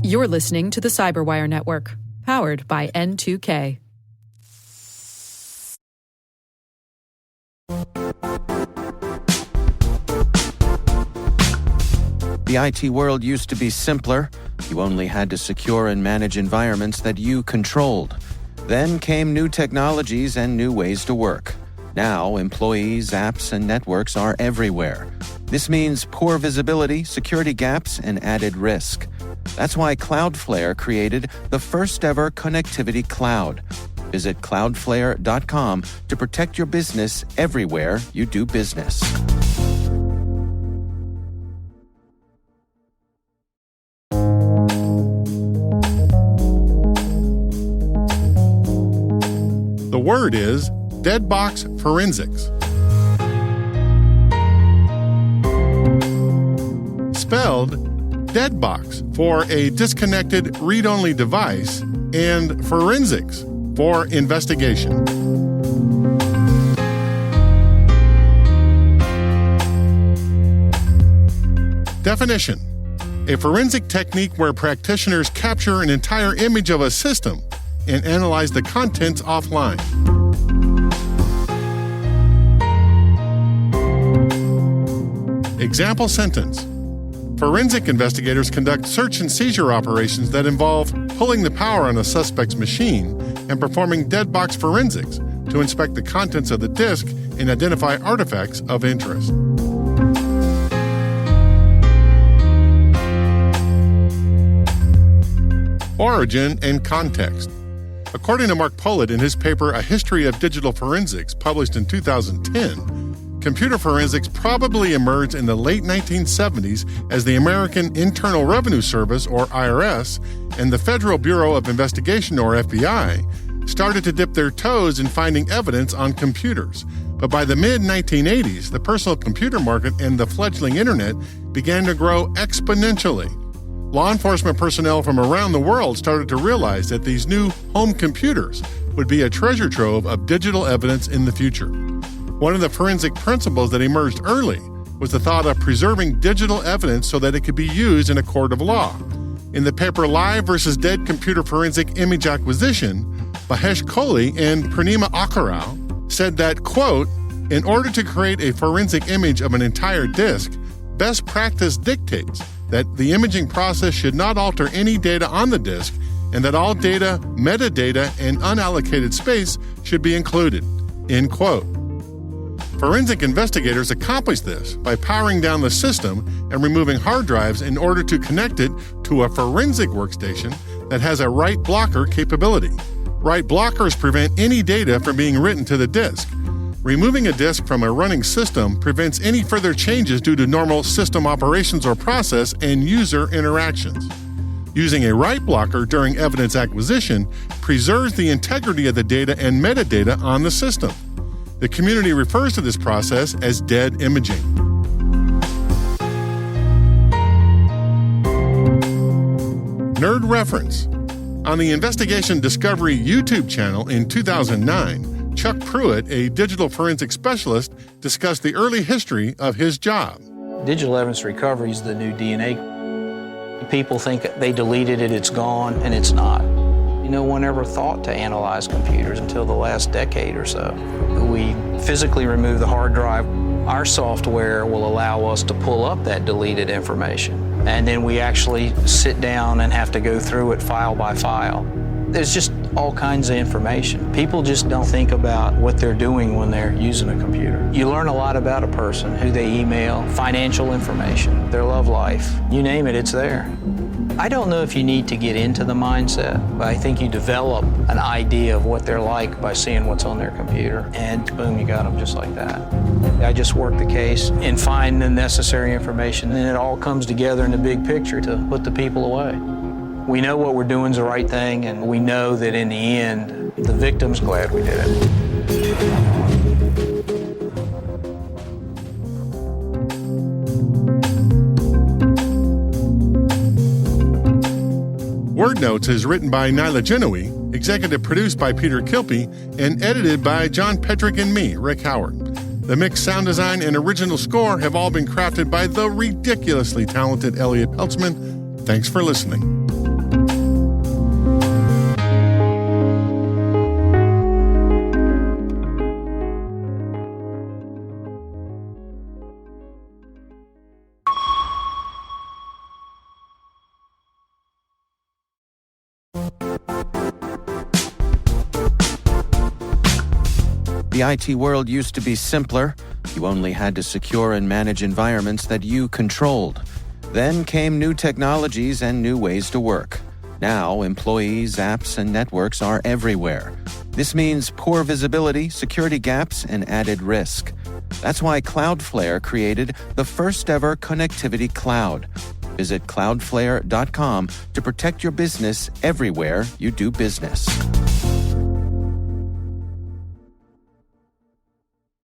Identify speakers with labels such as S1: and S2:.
S1: You're listening to the Cyberwire Network, powered by N2K.
S2: The IT world used to be simpler. You only had to secure and manage environments that you controlled. Then came new technologies and new ways to work. Now, employees, apps, and networks are everywhere. This means poor visibility, security gaps, and added risk. That's why Cloudflare created the first-ever connectivity cloud. Visit cloudflare.com to protect your business everywhere you do business.
S3: The word is dead box forensics. Spelled dead box for a disconnected read-only device and forensics for investigation. Definition: a forensic technique where practitioners capture an entire image of a system and analyze the contents offline. Example sentence: forensic investigators conduct search and seizure operations that involve pulling the power on a suspect's machine and performing dead box forensics to inspect the contents of the disk and identify artifacts of interest. Origin and context. According to Mark Pollitt in his paper A History of Digital Forensics, published in 2010, computer forensics probably emerged in the late 1970s as the American Internal Revenue Service, or IRS, and the Federal Bureau of Investigation, or FBI, started to dip their toes in finding evidence on computers. But by the mid-1980s, the personal computer market and the fledgling internet began to grow exponentially. Law enforcement personnel from around the world started to realize that these new home computers would be a treasure trove of digital evidence in the future. One of the forensic principles that emerged early was the thought of preserving digital evidence so that it could be used in a court of law. In the paper Live versus Dead Computer Forensic Image Acquisition, Mahesh Kohli and Purnima Akkarao said that, quote, "In order to create a forensic image of an entire disk, best practice dictates that the imaging process should not alter any data on the disk and that all data, metadata, and unallocated space should be included," end quote. Forensic investigators accomplish this by powering down the system and removing hard drives in order to connect it to a forensic workstation that has a write blocker capability. Write blockers prevent any data from being written to the disk. Removing a disk from a running system prevents any further changes due to normal system operations or process and user interactions. Using a write blocker during evidence acquisition preserves the integrity of the data and metadata on the system. The community refers to this process as dead imaging. Nerd reference. On the Investigation Discovery YouTube channel in 2009, Chuck Pruitt, a digital forensic specialist, discussed the early history of his job.
S4: Digital evidence recovery is the new DNA. People think they deleted it, it's gone, and it's not. No one ever thought to analyze computers until the last decade or so. We physically remove the hard drive. Our software will allow us to pull up that deleted information. And then we actually sit down and have to go through it file by file. There's just all kinds of information. People just don't think about what they're doing when they're using a computer. You learn a lot about a person, who they email, financial information, their love life. You name it, it's there. I don't know if you need to get into the mindset, but I think you develop an idea of what they're like by seeing what's on their computer, and boom, you got them just like that. I just work the case and find the necessary information, and it all comes together in the big picture to put the people away. We know what we're doing is the right thing, and we know that in the end, the victim's glad we did it.
S3: Word Notes is written by Nyla Genoe, executive produced by Peter Kilpie, and edited by John Petrick and me, Rick Howard. The mix, sound design, and original score have all been crafted by the ridiculously talented Elliot Peltzman. Thanks for listening.
S2: The IT world used to be simpler. You only had to secure and manage environments that you controlled. Then came new technologies and new ways to work. Now, employees, apps, and networks are everywhere. This means poor visibility, security gaps, and added risk. That's why Cloudflare created the first-ever connectivity cloud. Visit cloudflare.com to protect your business everywhere you do business.